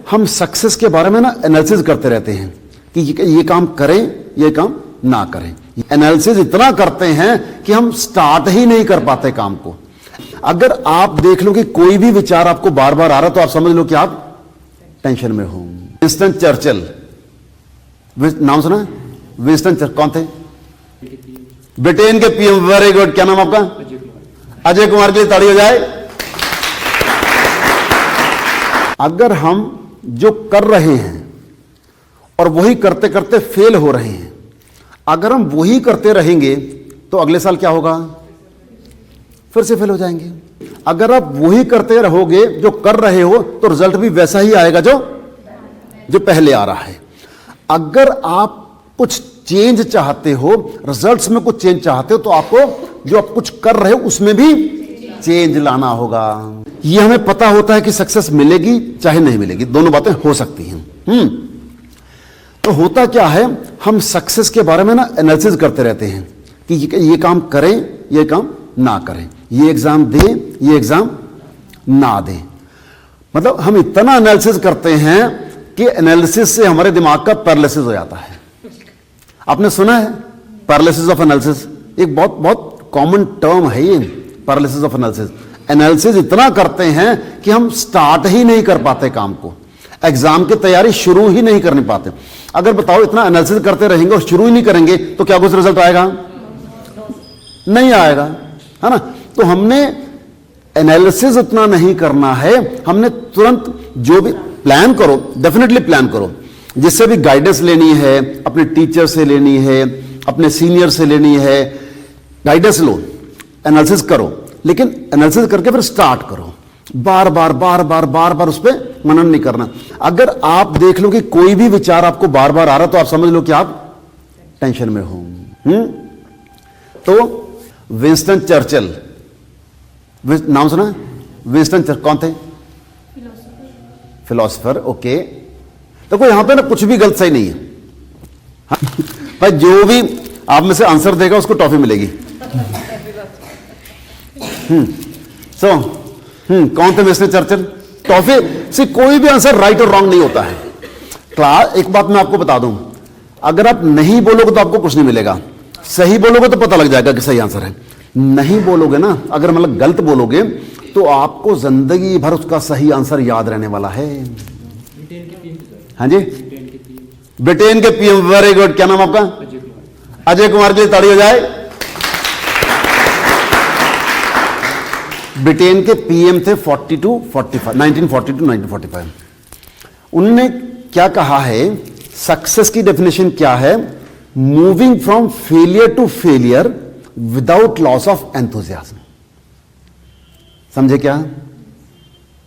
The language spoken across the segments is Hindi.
हम सक्सेस के बारे में ना एनालिसिस करते रहते हैं कि ये काम करें, ये काम ना करें। एनालिसिस इतना करते हैं कि हम स्टार्ट ही नहीं कर पाते काम को। अगर आप देख लो कि कोई भी विचार आपको बार बार आ रहा तो आप समझ लो कि आप टेंशन में हो। विंस्टन चर्चिल, नाम सुना है? विंस्टन चर्चिल कौन थे? ब्रिटेन के पीएम। Very good. क्या नाम आपका? अजय कुमार के लिए ताड़ी हो जाए। अगर हम जो कर रहे हैं और वही करते करते फेल हो रहे हैं, अगर हम वही करते रहेंगे तो अगले साल क्या होगा? फिर से फेल हो जाएंगे। अगर आप वही करते रहोगे जो कर रहे हो तो रिजल्ट भी वैसा ही आएगा जो पहले आ रहा है। अगर आप कुछ चेंज चाहते हो, रिजल्ट्स में कुछ चेंज चाहते हो, तो आपको जो आप कुछ कर रहे हो उसमें भी चेंज लाना होगा। ये हमें पता होता है कि सक्सेस मिलेगी चाहे नहीं मिलेगी, दोनों बातें हो सकती हैं। तो होता क्या है, हम सक्सेस के बारे में ना एनालिसिस करते रहते हैं कि ये काम करें, ये काम ना करें, ये एग्जाम दें, ये एग्जाम ना दें। मतलब हम इतना एनालिसिस करते हैं कि एनालिसिस से हमारे दिमाग का पैरालिसिस हो जाता है। आपने सुना है पैरालिसिस ऑफ एनालिसिस? एक बहुत बहुत कॉमन टर्म है ये, पैरालिसिस ऑफ एनालिसिस। एनालिसिस इतना करते हैं कि हम स्टार्ट ही नहीं कर पाते काम को, एग्जाम की तैयारी शुरू ही नहीं करने पाते। अगर बताओ इतना एनालिसिस करते रहेंगे और शुरू ही नहीं करेंगे तो क्या कुछ रिजल्ट आएगा? नहीं आएगा, है ना। तो हमने एनालिसिस इतना नहीं करना है, हमने तुरंत जो भी प्लान करो, डेफिनेटली प्लान करो। जिससे भी गाइडेंस लेनी है, अपने टीचर से लेनी है, अपने सीनियर से लेनी है, गाइडेंस लो, एनालिसिस करो, लेकिन एनालिसिस करके फिर स्टार्ट करो। बार बार बार बार बार बार उस पर मनन नहीं करना। अगर आप देख लो कि कोई भी विचार आपको बार बार आ रहा तो आप समझ लो कि आप टेंशन में हो। तो विंस्टन चर्चिल, नाम सुना? विंस्टन चर्चिल कौन थे? फिलोसोफर। ओके। देखो यहां पे ना कुछ भी गलत सही नहीं है। हाँ? भाई जो भी आप में से आंसर देगा उसको टॉफी मिलेगी। कौन थे विंस्टन चर्चिल? टॉफी से कोई भी आंसर राइट और रॉन्ग नहीं होता है। क्लास एक बात मैं आपको बता दूं, अगर आप नहीं बोलोगे तो आपको कुछ नहीं मिलेगा, सही बोलोगे तो पता लग जाएगा कि सही आंसर है। नहीं बोलोगे ना, अगर मतलब गलत बोलोगे तो आपको जिंदगी भर उसका सही आंसर याद रहने वाला है। हाँ जी, ब्रिटेन के पीएम। Very good. क्या नाम आपका? अजय कुमार के लिए ताड़ी हो जाए। ब्रिटेन के पीएम थे 1942-1945। उन्होंने क्या कहा है, सक्सेस की डेफिनेशन क्या है? Moving from failure to failure without loss of enthusiasm. समझे क्या?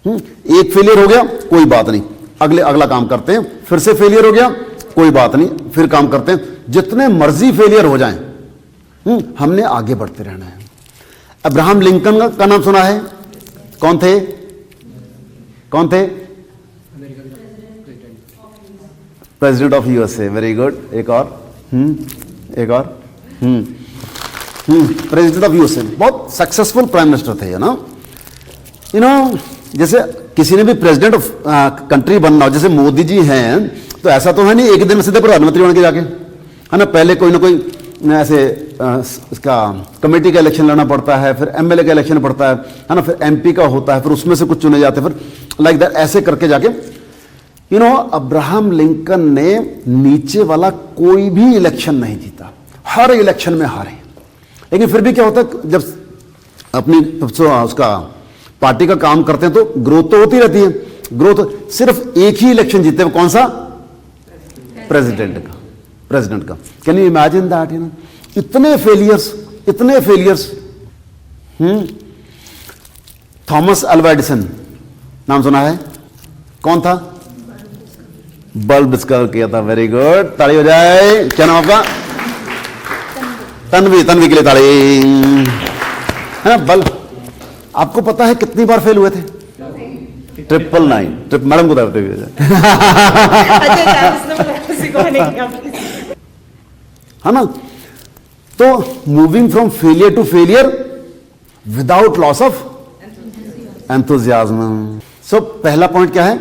एक फेलियर हो गया कोई बात नहीं, अगला काम करते हैं। फिर से फेलियर हो गया कोई बात नहीं, फिर काम करते हैं। जितने मर्जी फेलियर हो जाएं, हमने आगे बढ़ते रहना है। अब्राहम लिंकन का नाम सुना है? कौन थे? कौन थे? President of USA. Very good. एक और एक और प्रेसिडेंट ऑफ यूएसए, बहुत सक्सेसफुल प्राइम मिनिस्टर थे ना। जैसे किसी ने भी प्रेसिडेंट ऑफ कंट्री बनना हो, जैसे मोदी जी हैं, तो ऐसा तो है नहीं एक दिन में सीधे प्रधानमंत्री बन के जाके, है ना। पहले कोई ना कोई ऐसे इसका कमेटी का इलेक्शन लड़ना पड़ता है, फिर एमएलए का इलेक्शन पड़ता है ना, फिर एमपी का होता है, फिर उसमें से कुछ चुने जाते हैं, फिर लाइक दैट ऐसे करके जाके अब्राहम लिंकन ने नीचे वाला कोई भी इलेक्शन नहीं जीता, हर इलेक्शन में हारे। लेकिन फिर भी क्या होता है, जब अपनी उसका पार्टी का काम करते हैं तो ग्रोथ तो होती रहती है। ग्रोथ सिर्फ एक ही इलेक्शन जीते, वो कौन सा? प्रेसिडेंट का। Can you imagine that? इतने फेलियर्स। थॉमस अल्वा एडिसन, नाम सुना है? कौन था? बल्ब डिस्कवर किया था। Very good. ताली हो जाए। क्या नाम आपका? तन्वी के लिए ताली, है ना। बल्ब आपको पता है कितनी बार फेल हुए थे? 999। मैडम को बताते है ना। तो moving from failure to failure without loss of enthusiasm. So पहला पॉइंट क्या है?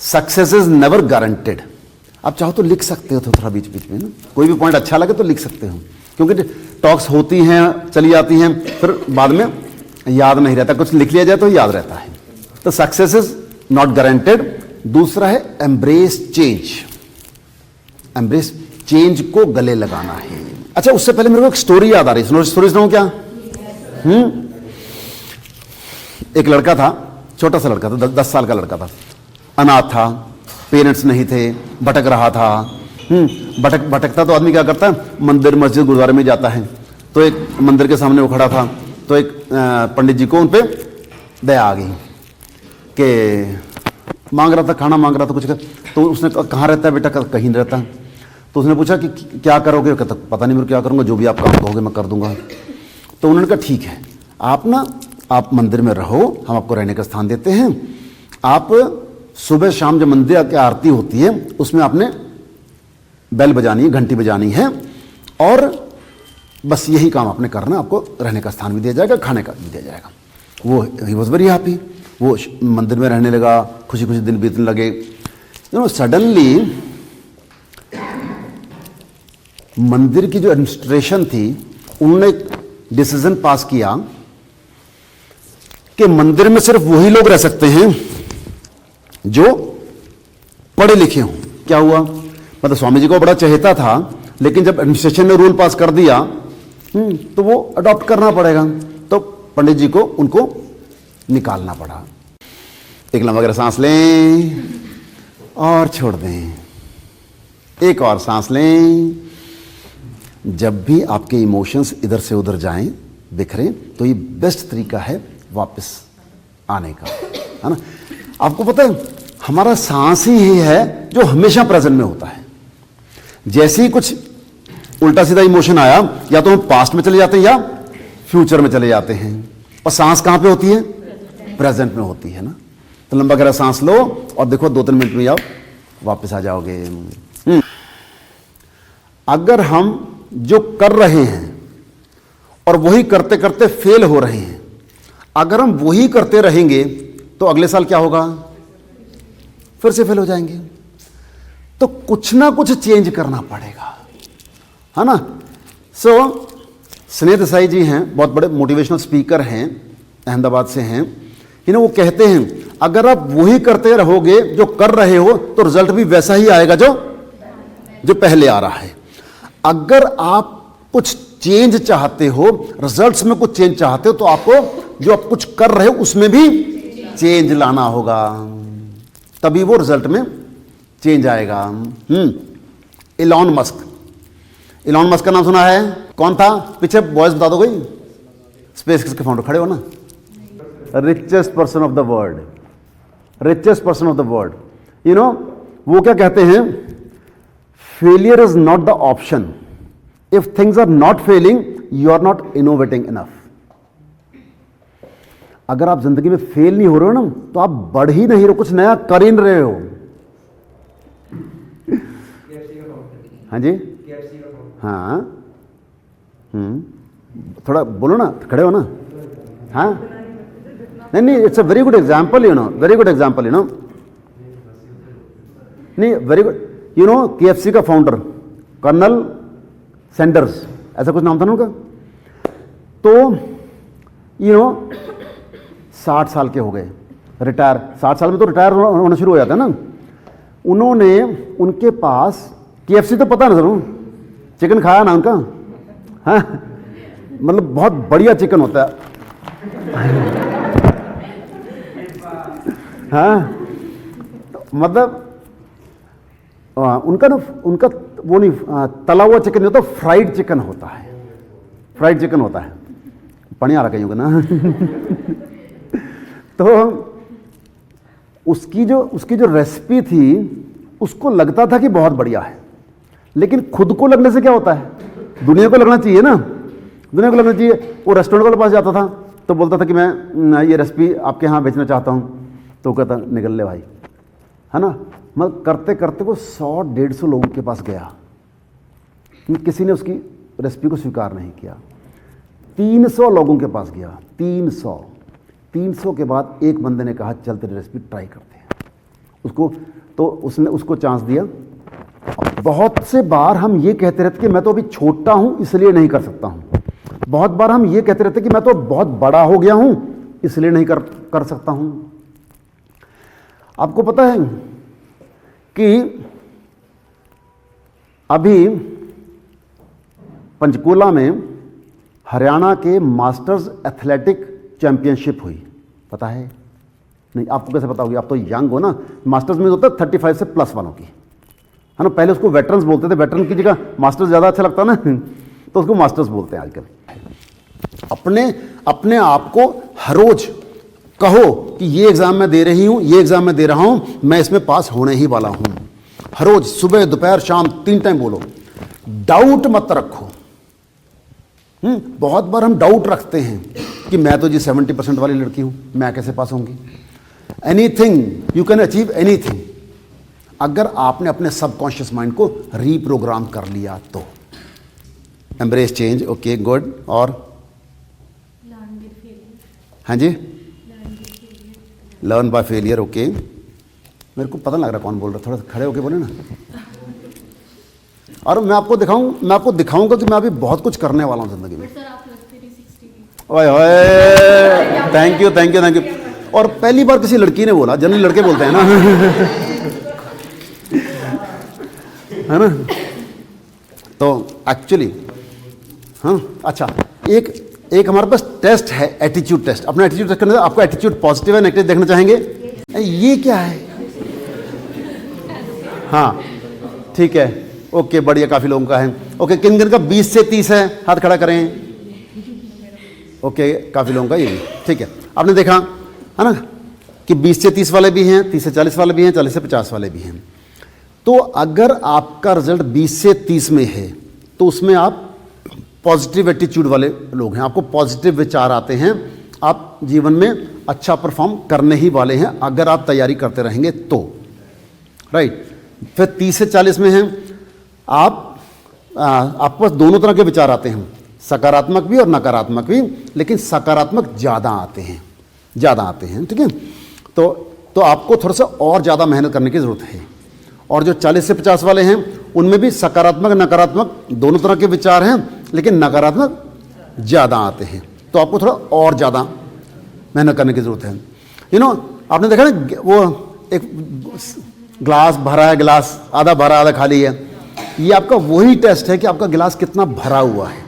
Success is never guaranteed. आप चाहो तो लिख सकते हो थोड़ा बीच बीच में ना, कोई भी पॉइंट अच्छा लगे तो लिख सकते हो, क्योंकि टॉक्स होती हैं चली जाती हैं फिर बाद में याद नहीं रहता, कुछ लिख लिया जाए तो याद रहता है। तो सक्सेस इज नॉट गारंटेड। दूसरा है एम्ब्रेस चेंज। एम्ब्रेस चेंज को गले लगाना है। अच्छा, उससे पहले मेरे को एक स्टोरी याद आ रही है, स्टोरी सुनाऊं क्या? एक लड़का था, छोटा सा लड़का था, 10 साल का लड़का था, अनाथ था, पेरेंट्स नहीं थे, भटक रहा था। भटकता तो आदमी क्या करता है, मंदिर मस्जिद गुरुद्वारे में जाता है। तो एक मंदिर के सामने वो खड़ा था, तो एक पंडित जी को उन पर दया आ गई कि मांग रहा था, खाना मांग रहा था कुछ। तो उसने कहाँ रहता है बेटा? कहीं नहीं रहता। तो उसने पूछा कि क्या करोगे? कहता पता नहीं मेरे क्या करूँगा, जो भी आप काम कहोगे मैं कर दूंगा। तो उन्होंने कहा ठीक है, आप मंदिर में रहो, हम आपको रहने का स्थान देते हैं। आप सुबह शाम जब मंदिर की आरती होती है उसमें आपने बेल बजानी है, घंटी बजानी है, और बस यही काम आपने करना, आपको रहने का स्थान भी दिया जाएगा, खाने का भी दिया जाएगा। वो ही वॉज वेरी हैप्पी। वो मंदिर में रहने लगा, खुशी खुशी दिन बीतने लगे। सडनली मंदिर की जो एडमिनिस्ट्रेशन थी उन्होंने एक डिसीजन पास किया कि मंदिर में सिर्फ वही लोग रह सकते हैं जो पढ़े लिखे हों। क्या हुआ? मतलब स्वामी जी को बड़ा चहेता था, लेकिन जब एडमिनिस्ट्रेशन ने रूल पास कर दिया तो वो अडॉप्ट करना पड़ेगा। तो पंडित जी को उनको निकालना पड़ा। एक लंबा गहरा सांस लें और छोड़ दें, एक और सांस लें। जब भी आपके इमोशंस इधर से उधर जाएं, बिखरें, तो ये बेस्ट तरीका है वापस आने का, है ना। आपको पता है हमारा सांस ही है जो हमेशा प्रेजेंट में होता है। जैसे ही कुछ उल्टा सीधा इमोशन आया, या तो हम पास्ट में चले जाते हैं या फ्यूचर में चले जाते हैं, और सांस कहां पे होती है? प्रेजेंट में होती है ना। तो लंबा गहरा सांस लो और देखो 2-3 मिनट में आप वापस आ जाओगे। अगर हम जो कर रहे हैं और वही करते करते फेल हो रहे हैं, अगर हम वही करते रहेंगे तो अगले साल क्या होगा? फिर से फेल हो जाएंगे। तो कुछ ना कुछ चेंज करना पड़ेगा, है ना। स्नेह देसाई जी हैं, बहुत बड़े मोटिवेशनल स्पीकर हैं, अहमदाबाद से हैं। वो कहते हैं अगर आप वही करते रहोगे जो कर रहे हो तो रिजल्ट भी वैसा ही आएगा जो पहले आ रहा है। अगर आप कुछ चेंज चाहते हो, रिजल्ट्स में कुछ चेंज चाहते हो, तो आपको जो आप कुछ कर रहे हो उसमें भी चेंज लाना होगा, तभी वो रिजल्ट में चेंज आएगा। इलॉन मस्क का नाम सुना है? कौन था? पीछे बॉयज बता दो कोई। स्पेस के फाउंडर खड़े हो ना। Richest person of the world, वो क्या कहते हैं? Failure is not the option, if things are not failing you are not innovating enough. अगर आप जिंदगी में फेल नहीं हो रहे हो ना, तो आप बढ़ ही नहीं रहे, कुछ नया कर ही नहीं रहे हो। हाँ जी, हाँ, थोड़ा बोलो ना, खड़े हो ना। हाँ, नहीं, it's a very good example, very good example, नहीं, वेरी गुड। KFC का फाउंडर कर्नल सैंडर्स, ऐसा कुछ नाम था ना उनका। तो 60 साल के हो गए, रिटायर। 60 साल में तो रिटायर होना शुरू हो जाता है ना। उन्होंने, उनके पास KFC तो पता ना सर, चिकन खाया ना उनका? हाँ, मतलब बहुत बढ़िया चिकन होता है। हाँ, मतलब उनका वो नहीं, तला हुआ चिकन नहीं होता, फ्राइड चिकन होता है। फ्राइड चिकन होता है, पानी आ रहा कहीं ना। तो उसकी जो रेसिपी थी, उसको लगता था कि बहुत बढ़िया है, लेकिन खुद को लगने से क्या होता है? दुनिया को लगना चाहिए ना, दुनिया को लगना चाहिए। वो रेस्टोरेंट वाले पास जाता था तो बोलता था कि मैं ये रेसिपी आपके यहाँ बेचना चाहता हूँ, तो कहता निकल ले भाई, है ना। मतलब करते करते वो 100-150 लोगों के पास गया, किसी ने उसकी रेसिपी को स्वीकार नहीं किया। 300 लोगों के पास गया, 300 के बाद एक बंदे ने कहा चल तेरी रेसिपी ट्राई करते हैं। उसको, तो उसने उसको चांस दिया। बहुत से बार हम ये कहते रहते कि मैं तो अभी छोटा हूं इसलिए नहीं कर सकता हूं। बहुत बार हम ये कहते रहते कि मैं तो बहुत बड़ा हो गया हूं इसलिए नहीं कर सकता हूं। आपको पता है कि अभी पंचकूला में हरियाणा के मास्टर्स एथलेटिक चैंपियनशिप हुई, पता है? नहीं, आपको कैसे पता होगी, आप तो यंग हो ना। मास्टर्स में होता है 35 से प्लस वालों की, है ना। पहले उसको वेटरन्स बोलते थे, वेटरन की जगह मास्टर्स ज़्यादा अच्छा लगता ना तो उसको मास्टर्स बोलते हैं आजकल। अपने आप को हर रोज कहो कि ये एग्ज़ाम मैं दे रही हूँ, ये एग्ज़ाम मैं दे रहा हूँ, मैं इसमें पास होने ही वाला हूँ। हर रोज सुबह दोपहर शाम 3 टाइम बोलो। डाउट मत रखो। बहुत बार हम डाउट रखते हैं कि मैं तो जी 70% वाली लड़की हूँ, मैं कैसे पास होंगी। Anything you can achieve anything, अगर आपने अपने सबकॉन्शियस माइंड को रीप्रोग्राम कर लिया तो। Embrace change, okay good. और हाँ जी, लर्न बाय फेलियर, ओके। मेरे को पता लग रहा कौन बोल रहा, थोड़ा खड़े होके बोले ना। और मैं आपको दिखाऊंगा कि मैं अभी बहुत कुछ करने वाला हूँ जिंदगी में। ओए ओए, thank you thank you thank you. और पहली बार किसी लड़की ने बोला, जनरली लड़के बोलते हैं ना है ना। तो एक्चुअली हाँ, अच्छा, एक हमारे पास टेस्ट है, एटीट्यूड टेस्ट। अपना एटीट्यूड टेस्ट करने से आपको एटीट्यूड पॉजिटिव है नेगेटिव देखना चाहेंगे? ये क्या है? हाँ ठीक है, ओके बढ़िया, काफी लोगों का है। ओके, किन किन का 20 से 30 है, हाथ खड़ा करें। ओके, काफी लोगों का ये भी ठीक है। आपने देखा है ना कि 20 से 30 वाले भी हैं, 30 से 40 वाले भी हैं, 40 से 50 वाले भी हैं। तो अगर आपका रिजल्ट 20 से 30 में है तो उसमें आप पॉजिटिव एटीट्यूड वाले लोग हैं, आपको पॉजिटिव विचार आते हैं, आप जीवन में अच्छा परफॉर्म करने ही वाले हैं अगर आप तैयारी करते रहेंगे तो, राइट। फिर 30 से 40 में हैं, आपके पास दोनों तरह के विचार आते हैं, सकारात्मक भी और नकारात्मक भी, लेकिन सकारात्मक ज़्यादा आते हैं, ठीक है। तो आपको थोड़ा सा और ज़्यादा मेहनत करने की ज़रूरत है। और जो 40 से 50 वाले हैं उनमें भी सकारात्मक नकारात्मक दोनों तरह के विचार हैं, लेकिन नकारात्मक ज़्यादा आते हैं, तो आपको थोड़ा और ज़्यादा मेहनत करने की ज़रूरत है। आपने देखा ना, वो एक ग्लास भरा है, गिलास आधा भरा आधा खाली है, ये आपका वही टेस्ट है कि आपका गिलास कितना भरा हुआ है।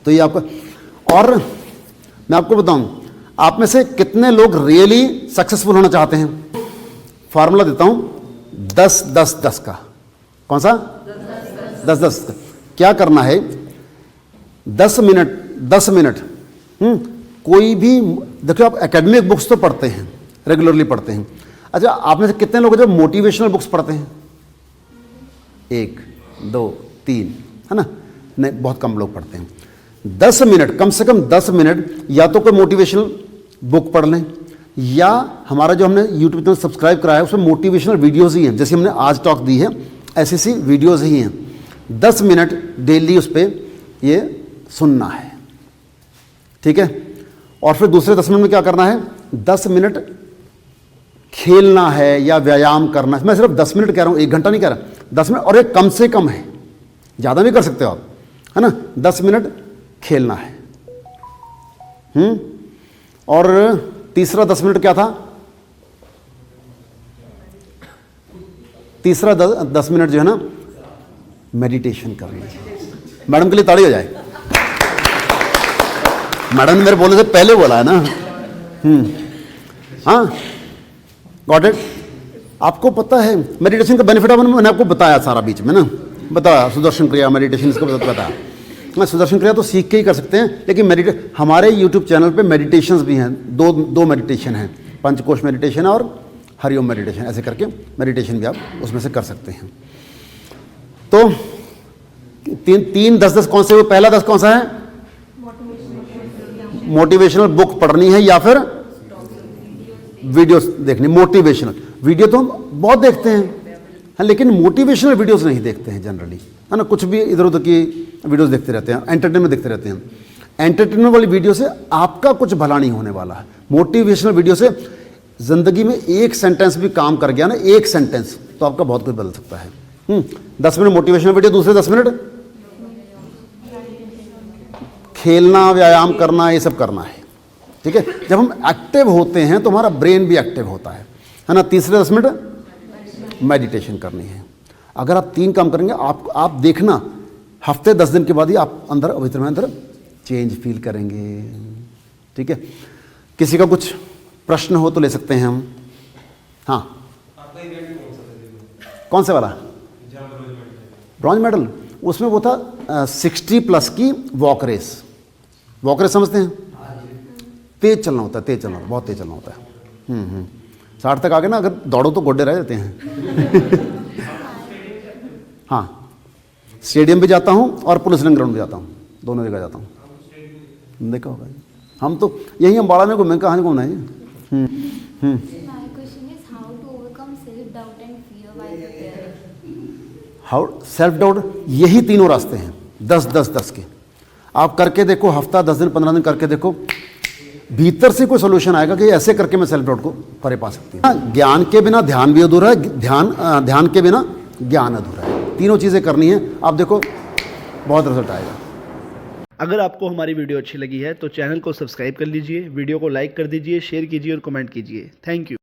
तो ये आपका, और मैं आपको बताऊं, आप में से कितने लोग रियली सक्सेसफुल होना चाहते हैं? फार्मूला देता हूं, 10-10-10 का। कौन सा? 10-10 का। क्या करना है? 10 मिनट कोई भी, देखो आप एकेडमिक बुक्स तो पढ़ते हैं, रेगुलरली पढ़ते हैं। अच्छा, आप में से कितने लोग जो मोटिवेशनल बुक्स पढ़ते हैं? 1 2 3, है ना? नहीं, बहुत कम लोग पढ़ते हैं। 10 मिनट, कम से कम 10 मिनट या तो कोई मोटिवेशनल बुक पढ़ लें, या हमारा जो हमने यूट्यूब चैनल सब्सक्राइब कराया है उसमें मोटिवेशनल वीडियोज़ ही हैं, जैसे हमने आज टॉक दी है ऐसी सी वीडियोज़ ही हैं। 10 मिनट डेली उस पर ये सुनना है, ठीक है। और फिर दूसरे 10 मिनट में क्या करना है? 10 मिनट खेलना है या व्यायाम करना है। मैं सिर्फ 10 मिनट कह रहा हूँ, 1 घंटा नहीं कह रहा, 10 मिनट, और ये कम से कम है, ज़्यादा भी कर सकते हो आप, है ना। 10 मिनट खेलना है। और तीसरा 10 मिनट क्या था? तीसरा 10 मिनट जो है ना, मेडिटेशन करनी है। मैडम के लिए ताड़ी हो जाए। मैडम ने मेरे बोलने से पहले बोला है ना। हाँ, गॉट इट। आपको पता है मेडिटेशन का बेनिफिट मैंने आपको बताया सारा बीच में ना, बताया सुदर्शन क्रिया, मेडिटेशन, इसको बताया। मैं सुदर्शन क्रिया तो सीख के ही कर सकते हैं, लेकिन हमारे यूट्यूब चैनल पे मेडिटेशंस भी हैं, दो मेडिटेशन हैं, पंचकोश मेडिटेशन और हरिओम मेडिटेशन, ऐसे करके मेडिटेशन भी आप उसमें से कर सकते हैं। तो 3-10-10 कौन से? वो पहला 10 कौन सा है? मोटिवेशनल बुक पढ़नी है या फिर वीडियोस देखनी। मोटिवेशनल वीडियो तो हम बहुत देखते हैं, लेकिन मोटिवेशनल वीडियोस नहीं देखते हैं जनरली, है ना। कुछ भी इधर उधर की वीडियोस देखते रहते हैं, एंटरटेनमेंट देखते रहते हैं। एंटरटेनमेंट वाली वीडियो से आपका कुछ भला नहीं होने वाला है। मोटिवेशनल वीडियो से जिंदगी में एक सेंटेंस भी काम कर गया ना, एक सेंटेंस, तो आपका बहुत कुछ बदल सकता है। 10 मिनट मोटिवेशनल वीडियो, दूसरे 10 मिनट खेलना, व्यायाम करना, ये सब करना है, ठीक है। जब हम एक्टिव होते हैं तो हमारा ब्रेन भी एक्टिव होता है ना। तीसरे 10 मिनट मेडिटेशन करनी है। अगर आप 3 काम करेंगे, आप देखना हफ्ते 10 दिन के बाद ही आप भीतर में अंदर चेंज फील करेंगे, ठीक है। किसी का कुछ प्रश्न हो तो ले सकते हैं हम। हाँ, कौन से वाला? ब्रॉन्ज मेडल, उसमें वो था 60+ की वॉक रेस। वॉक रेस समझते हैं? तेज चलना होता है, तेज चलना, बहुत तेज चलना होता है। 60 तक आगे ना अगर दौड़ो तो गोड्डे रह जाते हैं। हाँ, स्टेडियम भी जाता हूँ और पुलिस लाइन ग्राउंड भी जाता हूँ, दोनों जगह जाता हूँ। देखा होगा, हम तो यही अम्बाड़ा में घूमें, कहाँ घूमना है। हाउ सेल्फ डाउट, यही तीनों रास्ते हैं, 10-10-10 के। आप करके देखो, हफ्ता 10 दिन 15 दिन करके देखो, भीतर से कोई सोल्यूशन आएगा कि ऐसे करके मैं सेल्फ डाउट को परे पा सकती हूँ। ज्ञान के बिना ध्यान भी अधूरा है, ध्यान के बिना ज्ञान अधूरा है। तीनों चीज़ें करनी है, आप देखो बहुत रिजल्ट आएगा। अगर आपको हमारी वीडियो अच्छी लगी है तो चैनल को सब्सक्राइब कर लीजिए, वीडियो को लाइक कर दीजिए, शेयर कीजिए और कमेंट कीजिए। Thank you.